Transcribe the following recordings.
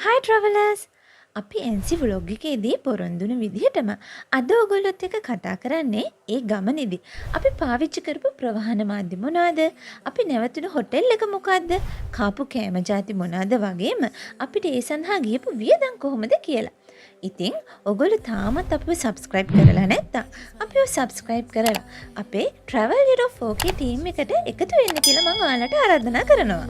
Hi travelers! අපි Annecy vlog එකේදී පොරොන්දුන විදිහටම අද ඔයගොල්ලොත් එක්ක කතා කරන්නේ ඒ ගමනේදී අපි පාවිච්චි කරපු ප්‍රවාහන මාධ්‍ය මොනවාද? අපි නැවතුණු හොටෙල් එක මොකද්ද? කාපු කෑම ಜಾති මොනවාද වගේම අපිට ඒ සඳහා ගියපු වියදම් කොහොමද කියලා. ඉතින් ඔයගොල්ලෝ තාමත් අපිව subscribe කරලා නැත්නම් අපිව subscribe කරලා අපේ Travel Hero 4K team එකට එකතු වෙන්න කියලා මම ඔයාලට ආරාධනා කරනවා.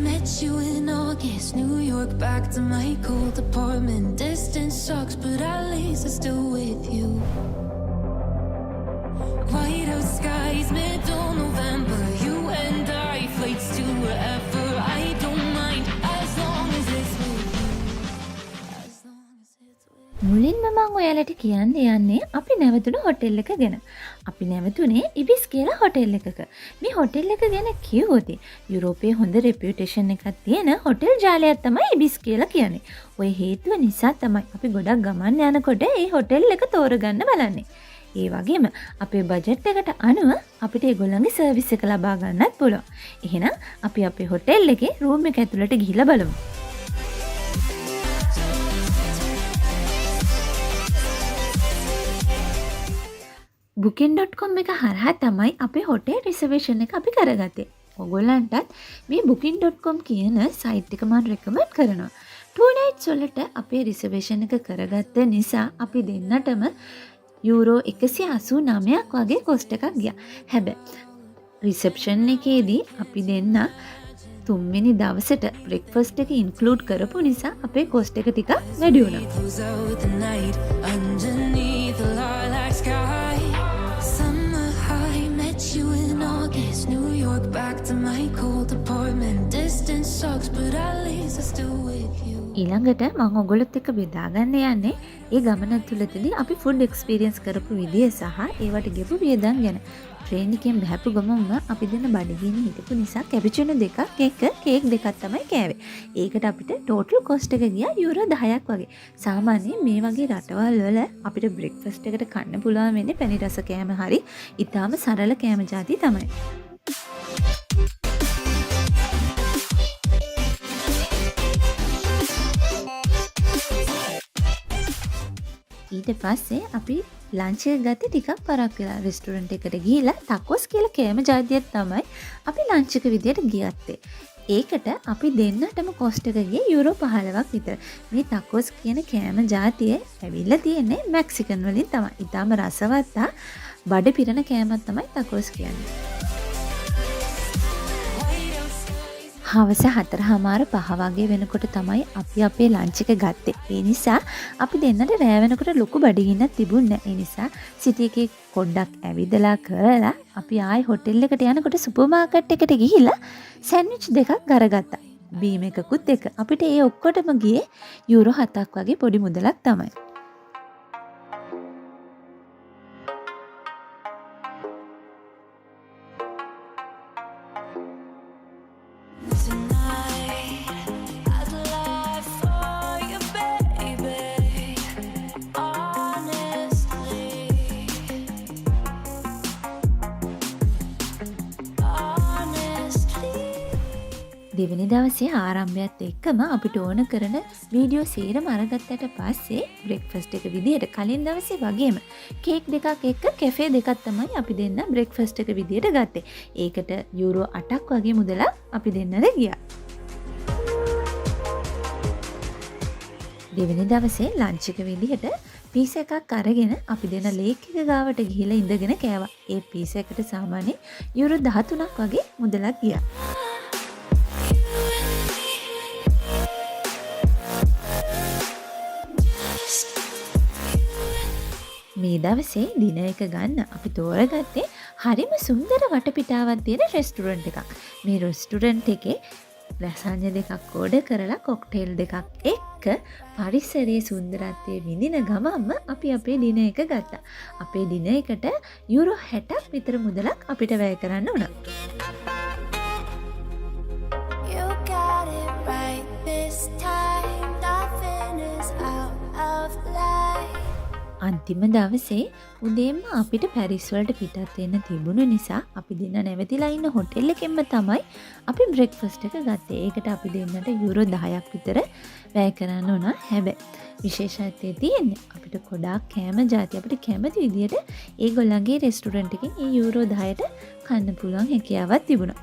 Met you in August, New York, back to my cold apartment. Distance sucks, but at least I'm still with you. White out skies, middle November. You and I, flights to wherever. I don't mind as long as it's with you. As long as it's with you. මුලින්ම මම ඔයාලට කියන්න යන්නේ අපි නැවතුණු hotel එක ගැන. අපි නැවතුනේ ඉබිස් කියලා හොටෙල් එකක. මේ හොටෙල් එක ගැන කිව්වොත් යුරෝපයේ හොඳ රෙපියුටේෂන් එකක් තියෙන හොටෙල් ජාලයක් තමයි ඉබිස් කියලා කියන්නේ. ওই හේතුව නිසා තමයි අපි ගොඩක් ගමන් යනකොට මේ හොටෙල් එක තෝරගන්න බලන්නේ. ඒ වගේම අපේ බජට් එකට අනුව අපිට ඒගොල්ලන්ගේ සර්විස් එක ලබා ගන්නත් පුළුවන්. එහෙනම් අපි අපේ හොටෙල් එකේ රූම් එක ඇතුළට ගිහිල්ලා බලමු. booking.com එක හරහා තමයි අපේ හොටෙල් රිසර්වේෂන් එක අපි කරගත්තේ. ඔයගොල්ලන්ටත් මේ booking.com කියන සයිට් එක මම රෙකමන්ඩ් කරනවා. 2 nights වලට අපේ රිසර්වේෂන් එක කරගත්ත නිසා අපි දෙන්නටම යූරෝ 189ක් වගේ කොස්ට් එකක් ගියා. හැබැයි රිසෙප්ෂන් එකේදී අපි දෙන්න තුන්වෙනි දවසට බ්‍රෙක්ෆාස්ට් එක ඉන්ක්ලූඩ් කරපු නිසා අපේ කොස්ට් එක ටිකක් වැඩි වුණා. Close out the night underneath the lilac sky. Summer high, met you in August, New York, back to my cold apartment. Distance sucks, but at least I'm still with you. ඊළඟට මම ඔයගොල්ලොත් එක්ක බෙදාගන්න යන්නේ ඒ ගමන ඇතුළතදී අපි ෆුඩ් එක්ස්පීරියන්ස් කරපු විදිය සහ ඒවට ගෙපු වියදම් ගැන. ට්‍රේන් එකෙන් බහපු ගමන්ම අපි දෙන බඩගින්න හිටපු නිසා කැපිචිනෝ දෙකක් එක කේක් දෙකක් තමයි කෑවේ. ඒකට අපිට ටෝටල් කොස්ට් එක ගියා යුරෝ 10ක් වගේ. සාමාන්‍යයෙන් මේ වගේ රටවල් වල අපිට බ්‍රෙක්ෆාස්ට් එකට කන්න පුළුවන් වෙන්නේ පැණි රස කෑම හරි ඊටාම සරල කෑම ಜಾති තමයි. ඊට පස්සේ අපි ලන්ච් එක ගත්තේ ටිකක් පරක් වෙලා රෙස්ටුරන්ට් එකට ගිහිල්ලා ටකොස් කියලා කෑම ජාතියක් තමයි අපි ලන්ච් එක විදියට ගියත්තේ. ඒකට අපි දෙන්නටම කොස්ට් එක ගියේ යුරෝ 15ක් විතර. මේ ටකොස් කියන කෑම ජාතිය ඇවිල්ලා තියෙන්නේ මෙක්සිකන් වලින් තමයි. ඊටාම රසවත් බඩ පිරෙන කෑමක් තමයි ටකොස් කියන්නේ. හවස 4:05 වගේ වෙනකොට තමයි අපි අපේ ලන්ච් එක ගත්තේ. ඒ නිසා අපි දෙන්නට රෑ වෙනකොට ලොකු බඩගින්නක් තිබුණේ නැහැ. ඒ නිසා සිටි එකේ පොඩ්ඩක් ඇවිදලා කරලා අපි ආයි හොටෙල් එකට යනකොට සුපර් මාකට් එකට ගිහිල්ලා සෑන්ඩ්විච් දෙකක් අරගත්තා. බීම් එකකුත් එක. අපිට ඒ ඔක්කොටම ගියේ යුරෝ 7ක් වගේ පොඩි මුදලක් තමයි. දෙවෙනි දවසේ ආරම්භයත් එක්කම අපිට ඕන කරන වීඩියෝ සේරම අරගත්තට පස්සේ බ්‍රෙක්ෆාස්ට් එක විදියට කලින් දවසේ වගේම කේක් දෙකක් එක්ක කැෆේ දෙකක් තමයි අපි දෙන්න බ්‍රෙක්ෆාස්ට් එක විදියට ගත්තේ. ඒකට යුරෝ 8ක් වගේ මුදලක් අපි දෙන්නද ගියා. දෙවෙනි දවසේ ලන්ච් එක විදියට පීස් එකක් අරගෙන අපි දෙන ලේක් එක ගාවට ගිහිල්ලා ඉඳගෙන කෑවා. ඒ පීස් එකට සාමාන්‍යයෙන් යුරෝ 13ක් වගේ මුදලක් ගියා. මේ දවසේ දින එක ගන්න අපි තෝරගත්තේ හරිම සුන්දර වටපිටාවක් තියෙන රෙස්ටුරන්ට් එකක්. මේ රෙස්ටුරන්ට් එකේ ලසාන්‍ය දෙකක් ඕඩර් කරලා කොක්ටේල් දෙකක් එක්ක පරිසරයේ සුන්දරත්වයේ විඳින ගමන්ම අපි අපේ දින එක ගත්තා. අපේ දින එකට යුරෝ 60ක් විතර මුදලක් අපිට වැය කරන්න වුණා. You got it right this time. Nothing is out of line. අන්තිම දවසේ උදේම අපිට පැරිස් වලට පිටත් වෙන්න තිබුණ නිසා අපි දෙන්න නැවතිලා ඉන්න හොටෙල් එකෙන්ම තමයි අපි බ්‍රෙක්ෆාස්ට් එක ගත්තේ. ඒකට අපි දෙන්නට යුරෝ 10ක් විතර වැය කරන්න උනා. හැබැයි විශේෂත්වයේ තියෙන්නේ අපිට ගොඩාක් කෑම ಜಾති අපිට කැමති විදියට ඒගොල්ලන්ගේ රෙස්ටුරන්ට් එකෙන් ඒ යුරෝ 10ට කන්න පුළුවන් හැකියාවක් තිබුණා.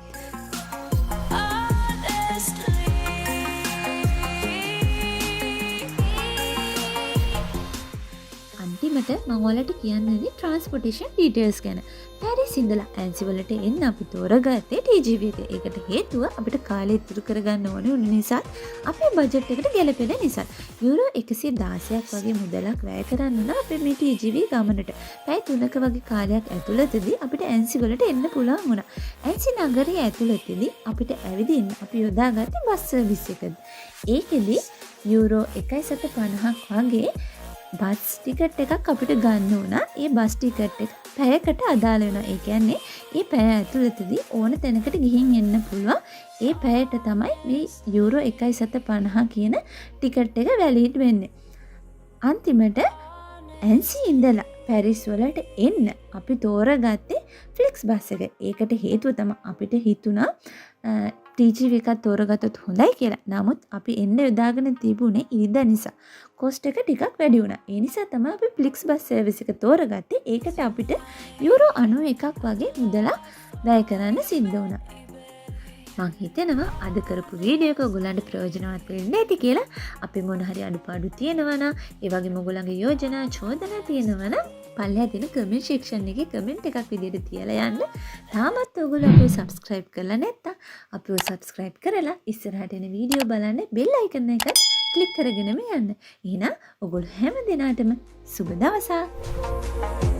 අන්තිමට මම ඔයාලට කියන්නේ ට්‍රාන්ස්පෝර්ටේෂන් ඩීටේල්ස් ගැන. පැරිස් ඉඳලා ඇන්සි වලට එන්න අපි තෝරගත්තේ TGV එක. ඒකට හේතුව අපිට කාලය ඉතුරු කරගන්න ඕනේ වුණ නිසා අපේ බජට් එකට ගැලපෙන නිසා. යුරෝ 116ක් වගේ මුදලක් වැය කරන්න උනා අපේ මේ TGV ගමනට. පැය 3ක වගේ කාලයක් ඇතුළතදී අපිට ඇන්සි වලට එන්න පුළුවන් වුණා. ඇන්සි නගරයේ ඇතුළතදී අපිට ඇවිදින්න අපි යොදාගත්තේ බස් සර්විස් එකද. ඒකෙදි යුරෝ 150ක් වගේ බස් ටිකට් එකක් අපිට ගන්න වුණා. ඒ බස් ටිකට් එක පැයකට අදාළ වෙනවා. ඒ කියන්නේ මේ පැය ඇතුළතදී ඕන තැනකට ගිහින් එන්න පුළුවන්. ඒ පැයට තමයි මේ යුරෝ 150 කියන ටිකට් එක වැලිඩ් වෙන්නේ. අන්තිමට ඇන්සි ඉඳලා පැරිස් වලට එන්න අපි තෝරගත්තේ ෆ්ලෙක්ස් බස් එක. ඒකට හේතුව තමයි අපිට හිතුණා TGV එකක් තෝරගත්තොත් හොඳයි කියලා. නමුත් අපි එන්න යොදාගෙන තිබුණේ ඉරිදා නිසා. කොස්ට් එක ටිකක් වැඩි වුණා. ඒ නිසා තමයි අපි ෆ්ලෙක්ස් බස් සර්විස් එක තෝරගත්තේ. ඒකට අපිට යුරෝ 91ක් වගේ මුදලක් වැය කරන්න සිද්ධ වුණා. මං හිතනවා අද කරපු වීඩියෝ එක ඔයගොල්ලන්ට ප්‍රයෝජනවත් වෙන්න ඇති කියලා. අපි මොන හරි අඩුපාඩු තියෙනවා නම් ඒ වගේම ඔයගොල්ලන්ගේ යෝජනා චෝදනා තියෙනවා නම් පල්ලෙහා තියෙන කමෙන්ට් සෙක්ෂන් එකේ කමෙන්ට් එකක් විදිහට තියලා යන්න. තාමත් ඔයගොල්ලෝ අපිව සබ්ස්ක්‍රයිබ් කරලා නැත්තම් අපිව සබ්ස්ක්‍රයිබ් කරලා ඉස්සරහට එන වීඩියෝ බලන්න බෙල් අයිකන් එක ක්ලික් කරගෙනම යන්න. එහෙනම් ඔයගොල්ලෝ හැම දිනාටම සුබ දවසක්.